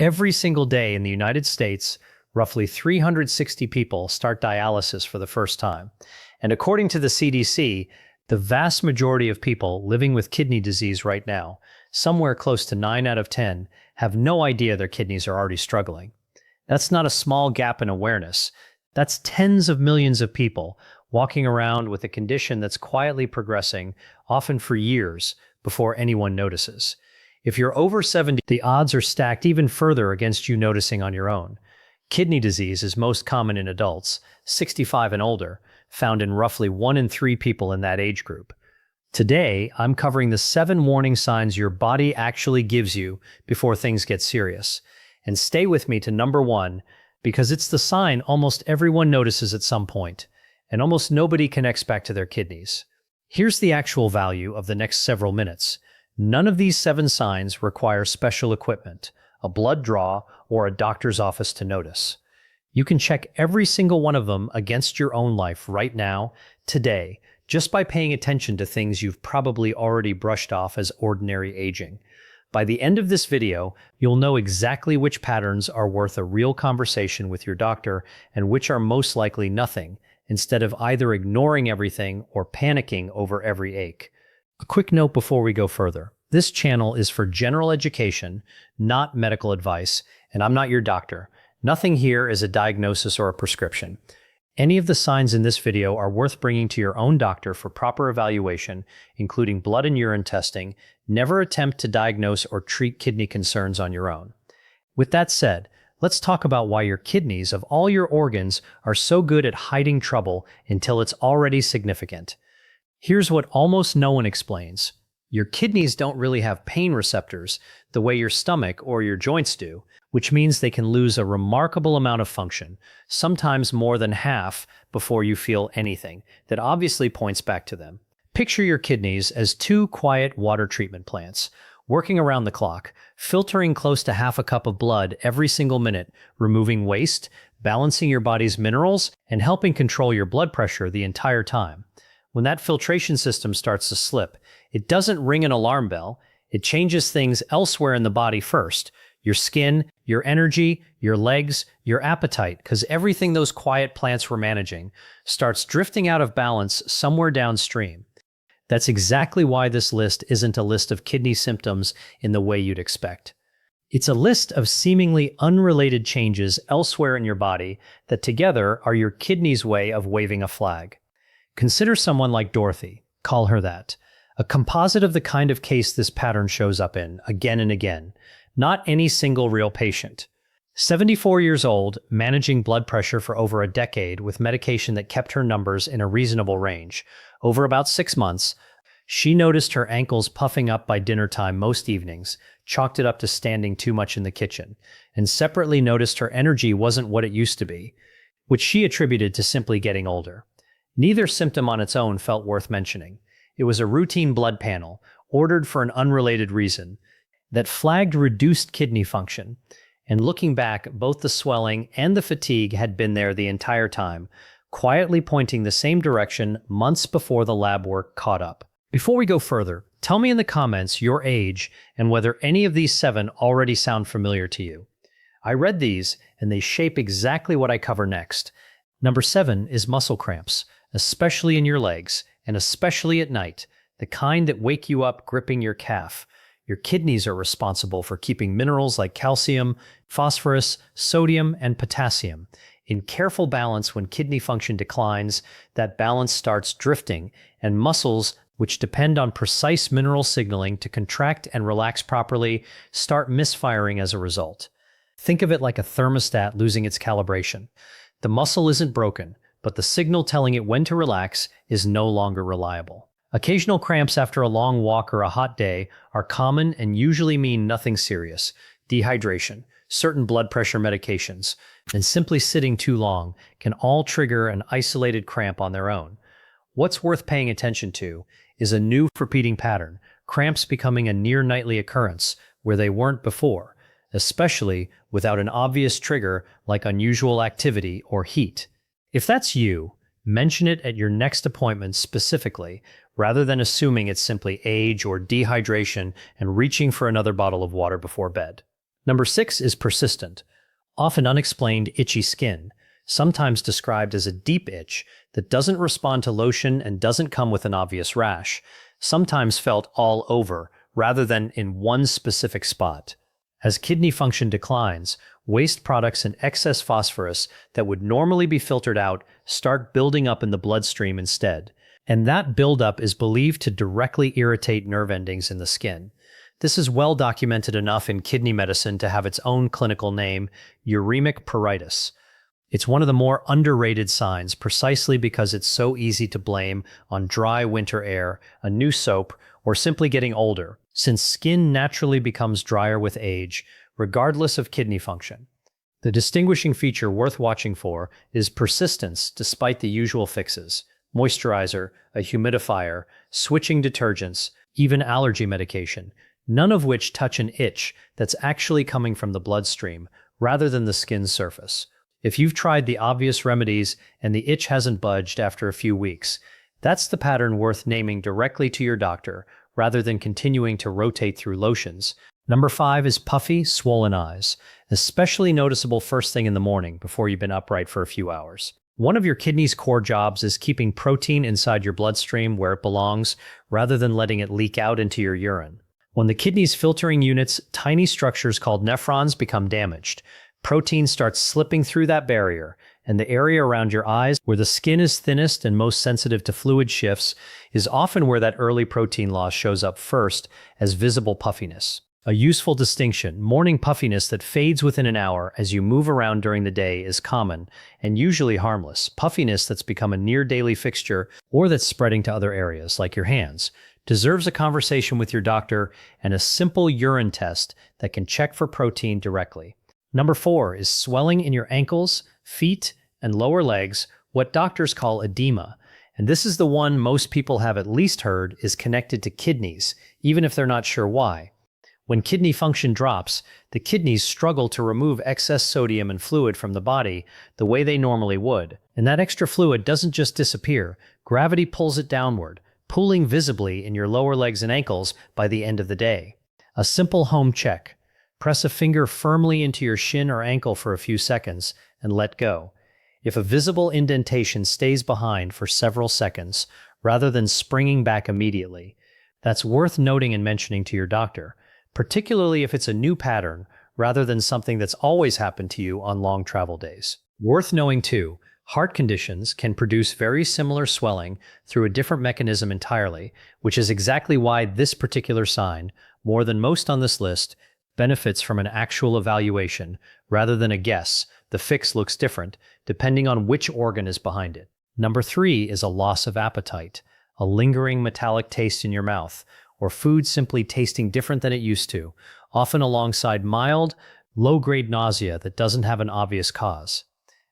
Every single day in the United States, roughly 360 people start dialysis for the first time. And according to the CDC, the vast majority of people living with kidney disease right now, somewhere close to 9 out of 10, have no idea their kidneys are already struggling. That's not a small gap in awareness. That's tens of millions of people walking around with a condition that's quietly progressing, often for years, before anyone notices. If you're over 70, the odds are stacked even further against you noticing on your own. Kidney disease is most common in adults, 65 and older, found in roughly 1 in 3 people in that age group. Today, I'm covering the 7 warning signs your body actually gives you before things get serious. And stay with me to number 1, because it's the sign almost everyone notices at some point, and almost nobody connects back to their kidneys. Here's the actual value of the next several minutes. None of these 7 signs require special equipment, a blood draw, or a doctor's office to notice. You can check every single one of them against your own life right now, today, just by paying attention to things you've probably already brushed off as ordinary aging. By the end of this video, you'll know exactly which patterns are worth a real conversation with your doctor and which are most likely nothing, instead of either ignoring everything or panicking over every ache. A quick note before we go further. This channel is for general education, not medical advice, and I'm not your doctor. Nothing here is a diagnosis or a prescription. Any of the signs in this video are worth bringing to your own doctor for proper evaluation, including blood and urine testing. Never attempt to diagnose or treat kidney concerns on your own. With that said, let's talk about why your kidneys, of all your organs, are so good at hiding trouble until it's already significant. Here's what almost no one explains. Your kidneys don't really have pain receptors the way your stomach or your joints do, which means they can lose a remarkable amount of function, sometimes more than half, before you feel anything. That obviously points back to them. Picture your kidneys as 2 quiet water treatment plants, working around the clock, filtering close to half a cup of blood every single minute, removing waste, balancing your body's minerals, and helping control your blood pressure the entire time. When that filtration system starts to slip, it doesn't ring an alarm bell. It changes things elsewhere in the body first. Your skin, your energy, your legs, your appetite, because everything those quiet plants were managing starts drifting out of balance somewhere downstream. That's exactly why this list isn't a list of kidney symptoms in the way you'd expect. It's a list of seemingly unrelated changes elsewhere in your body that together are your kidney's way of waving a flag. Consider someone like Dorothy, call her that, a composite of the kind of case this pattern shows up in, again and again, not any single real patient. 74 years old, managing blood pressure for over a decade with medication that kept her numbers in a reasonable range. Over about 6 months, she noticed her ankles puffing up by dinner time most evenings, chalked it up to standing too much in the kitchen, and separately noticed her energy wasn't what it used to be, which she attributed to simply getting older. Neither symptom on its own felt worth mentioning. It was a routine blood panel, ordered for an unrelated reason, that flagged reduced kidney function. And looking back, both the swelling and the fatigue had been there the entire time, quietly pointing the same direction months before the lab work caught up. Before we go further, tell me in the comments your age and whether any of these 7 already sound familiar to you. I read these, and they shape exactly what I cover next. Number 7 is muscle cramps, especially in your legs, and especially at night, the kind that wake you up gripping your calf. Your kidneys are responsible for keeping minerals like calcium, phosphorus, sodium, and potassium in careful balance. When kidney function declines, that balance starts drifting, and muscles, which depend on precise mineral signaling to contract and relax properly, start misfiring as a result. Think of it like a thermostat losing its calibration. The muscle isn't broken, but the signal telling it when to relax is no longer reliable. Occasional cramps after a long walk or a hot day are common and usually mean nothing serious. Dehydration, certain blood pressure medications, and simply sitting too long can all trigger an isolated cramp on their own. What's worth paying attention to is a new repeating pattern, cramps becoming a near nightly occurrence where they weren't before, especially without an obvious trigger like unusual activity or heat. If that's you, mention it at your next appointment specifically, rather than assuming it's simply age or dehydration and reaching for another bottle of water before bed. Number 6 is persistent, often unexplained itchy skin, sometimes described as a deep itch that doesn't respond to lotion and doesn't come with an obvious rash, sometimes felt all over rather than in one specific spot. As kidney function declines, waste products and excess phosphorus that would normally be filtered out start building up in the bloodstream instead. And that buildup is believed to directly irritate nerve endings in the skin. This is well documented enough in kidney medicine to have its own clinical name, uremic pruritus. It's one of the more underrated signs precisely because it's so easy to blame on dry winter air, a new soap, or simply getting older, since skin naturally becomes drier with age, regardless of kidney function. The distinguishing feature worth watching for is persistence despite the usual fixes: moisturizer, a humidifier, switching detergents, even allergy medication, none of which touch an itch that's actually coming from the bloodstream rather than the skin's surface. If you've tried the obvious remedies and the itch hasn't budged after a few weeks, that's the pattern worth naming directly to your doctor rather than continuing to rotate through lotions. Number 5 is puffy, swollen eyes, especially noticeable first thing in the morning before you've been upright for a few hours. One of your kidney's core jobs is keeping protein inside your bloodstream where it belongs rather than letting it leak out into your urine. When the kidney's filtering units, tiny structures called nephrons, become damaged, protein starts slipping through that barrier, and the area around your eyes, where the skin is thinnest and most sensitive to fluid shifts, is often where that early protein loss shows up first as visible puffiness. A useful distinction: morning puffiness that fades within an hour as you move around during the day is common and usually harmless. Puffiness that's become a near-daily fixture or that's spreading to other areas, like your hands, deserves a conversation with your doctor and a simple urine test that can check for protein directly. Number 4 is swelling in your ankles, feet, and lower legs, what doctors call edema. And this is the one most people have at least heard is connected to kidneys, even if they're not sure why. When kidney function drops, the kidneys struggle to remove excess sodium and fluid from the body the way they normally would. And that extra fluid doesn't just disappear, gravity pulls it downward, pooling visibly in your lower legs and ankles by the end of the day. A simple home check: press a finger firmly into your shin or ankle for a few seconds and let go. If a visible indentation stays behind for several seconds, rather than springing back immediately, that's worth noting and mentioning to your doctor, particularly if it's a new pattern rather than something that's always happened to you on long travel days. Worth knowing too, heart conditions can produce very similar swelling through a different mechanism entirely, which is exactly why this particular sign, more than most on this list, benefits from an actual evaluation rather than a guess. The fix looks different depending on which organ is behind it. Number 3 is a loss of appetite, a lingering metallic taste in your mouth, or food simply tasting different than it used to, often alongside mild, low-grade nausea that doesn't have an obvious cause.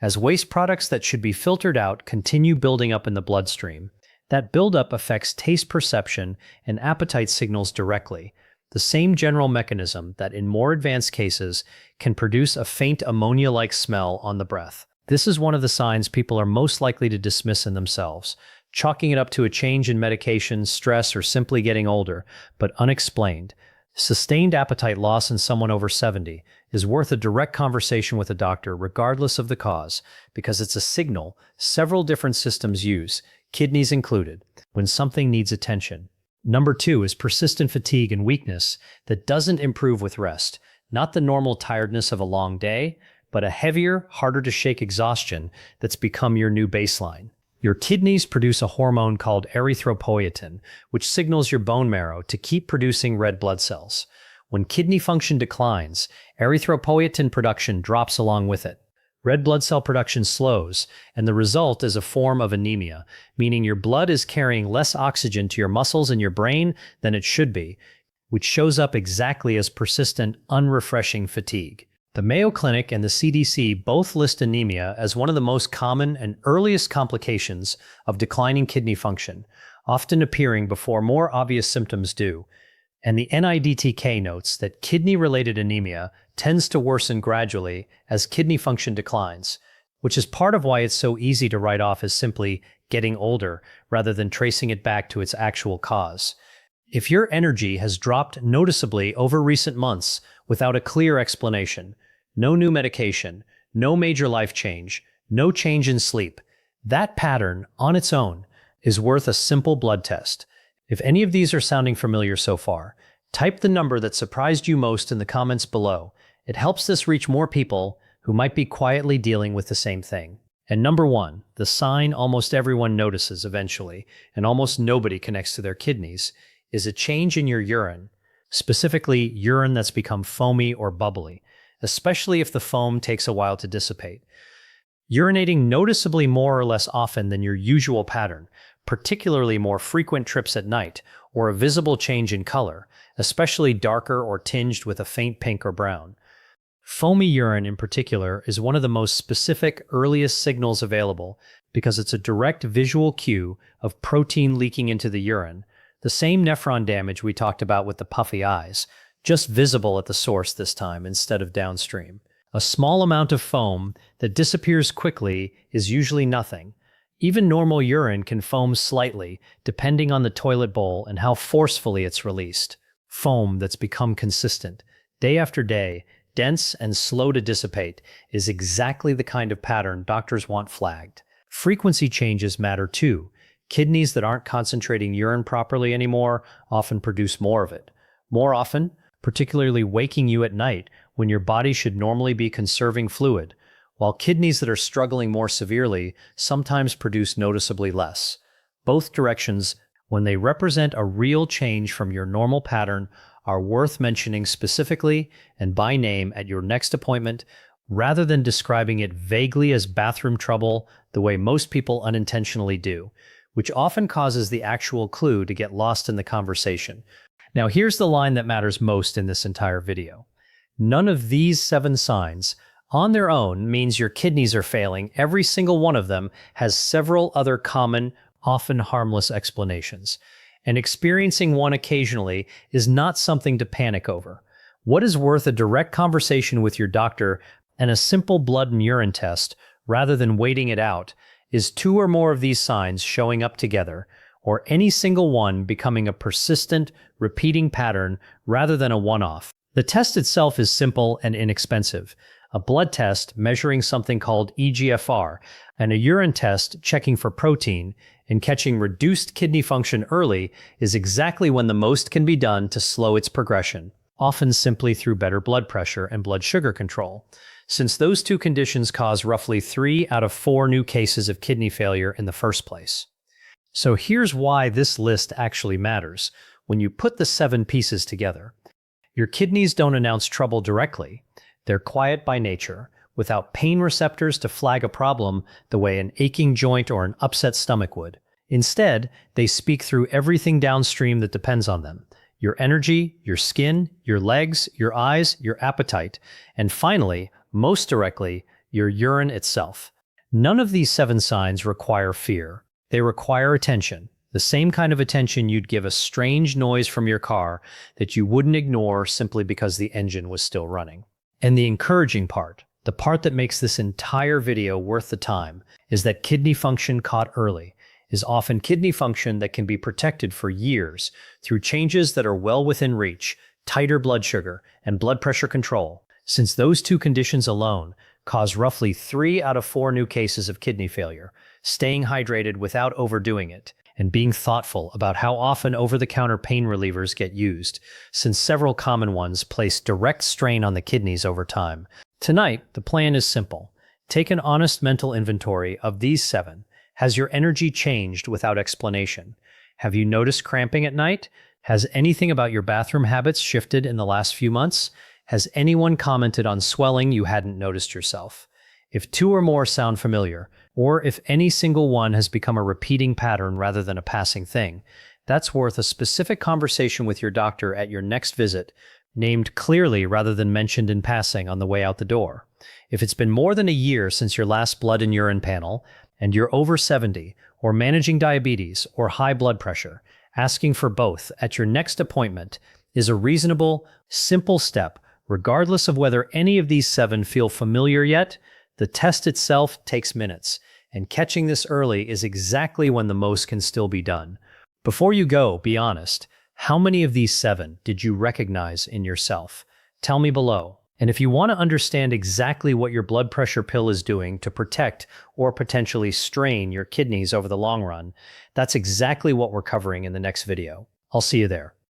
As waste products that should be filtered out continue building up in the bloodstream, that buildup affects taste perception and appetite signals directly, the same general mechanism that in more advanced cases can produce a faint ammonia-like smell on the breath. This is one of the signs people are most likely to dismiss in themselves, chalking it up to a change in medication, stress, or simply getting older, but unexplained. Sustained appetite loss in someone over 70 is worth a direct conversation with a doctor regardless of the cause, because it's a signal several different systems use, kidneys included, when something needs attention. Number 2 is persistent fatigue and weakness that doesn't improve with rest, not the normal tiredness of a long day, but a heavier, harder to shake exhaustion that's become your new baseline. Your kidneys produce a hormone called erythropoietin, which signals your bone marrow to keep producing red blood cells. When kidney function declines, erythropoietin production drops along with it. Red blood cell production slows, and the result is a form of anemia, meaning your blood is carrying less oxygen to your muscles and your brain than it should be, which shows up exactly as persistent, unrefreshing fatigue. The Mayo Clinic and the CDC both list anemia as one of the most common and earliest complications of declining kidney function, often appearing before more obvious symptoms do. And the NIDTK notes that kidney-related anemia tends to worsen gradually as kidney function declines, which is part of why it's so easy to write off as simply getting older rather than tracing it back to its actual cause. If your energy has dropped noticeably over recent months, without a clear explanation. No new medication, no major life change, no change in sleep. That pattern, on its own, is worth a simple blood test. If any of these are sounding familiar so far, type the number that surprised you most in the comments below. It helps us reach more people who might be quietly dealing with the same thing. And number one, the sign almost everyone notices eventually, and almost nobody connects to their kidneys, is a change in your urine, specifically urine that's become foamy or bubbly, especially if the foam takes a while to dissipate. Urinating noticeably more or less often than your usual pattern, particularly more frequent trips at night, or a visible change in color, especially darker or tinged with a faint pink or brown. Foamy urine in particular is one of the most specific, earliest signals available because it's a direct visual cue of protein leaking into the urine, the same nephron damage we talked about with the puffy eyes, just visible at the source this time instead of downstream. A small amount of foam that disappears quickly is usually nothing. Even normal urine can foam slightly, depending on the toilet bowl and how forcefully it's released. Foam that's become consistent, day after day, dense and slow to dissipate, is exactly the kind of pattern doctors want flagged. Frequency changes matter too. Kidneys that aren't concentrating urine properly anymore often produce more of it. More often, particularly waking you at night when your body should normally be conserving fluid, while kidneys that are struggling more severely sometimes produce noticeably less. Both directions, when they represent a real change from your normal pattern, are worth mentioning specifically and by name at your next appointment, rather than describing it vaguely as bathroom trouble the way most people unintentionally do, which often causes the actual clue to get lost in the conversation. Now here's the line that matters most in this entire video. None of these 7 signs on their own means your kidneys are failing. Every single one of them has several other common, often harmless explanations. And experiencing one occasionally is not something to panic over. What is worth a direct conversation with your doctor and a simple blood and urine test, rather than waiting it out, is 2 or more of these signs showing up together, or any single one becoming a persistent, repeating pattern rather than a one-off. The test itself is simple and inexpensive. A blood test measuring something called eGFR, and a urine test checking for protein and catching reduced kidney function early is exactly when the most can be done to slow its progression, often simply through better blood pressure and blood sugar control, since those 2 conditions cause roughly 3 out of 4 new cases of kidney failure in the first place. So here's why this list actually matters when you put the 7 pieces together. Your kidneys don't announce trouble directly. They're quiet by nature, without pain receptors to flag a problem the way an aching joint or an upset stomach would. Instead, they speak through everything downstream that depends on them: your energy, your skin, your legs, your eyes, your appetite, and finally, most directly, your urine itself. None of these 7 signs require fear. They require attention, the same kind of attention you'd give a strange noise from your car that you wouldn't ignore simply because the engine was still running. And the encouraging part, the part that makes this entire video worth the time, is that kidney function caught early is often kidney function that can be protected for years through changes that are well within reach: tighter blood sugar and blood pressure control, since those 2 conditions alone cause roughly 3 out of 4 new cases of kidney failure. Staying hydrated without overdoing it, and being thoughtful about how often over-the-counter pain relievers get used, since several common ones place direct strain on the kidneys over time. Tonight, the plan is simple. Take an honest mental inventory of these 7. Has your energy changed without explanation? Have you noticed cramping at night? Has anything about your bathroom habits shifted in the last few months? Has anyone commented on swelling you hadn't noticed yourself? If 2 or more sound familiar, or if any single one has become a repeating pattern rather than a passing thing, that's worth a specific conversation with your doctor at your next visit, named clearly rather than mentioned in passing on the way out the door. If it's been more than a year since your last blood and urine panel, and you're over 70, or managing diabetes or high blood pressure, asking for both at your next appointment is a reasonable, simple step, regardless of whether any of these 7 feel familiar yet. The test itself takes minutes, and catching this early is exactly when the most can still be done. Before you go, be honest. How many of these 7 did you recognize in yourself? Tell me below. And if you want to understand exactly what your blood pressure pill is doing to protect or potentially strain your kidneys over the long run, that's exactly what we're covering in the next video. I'll see you there.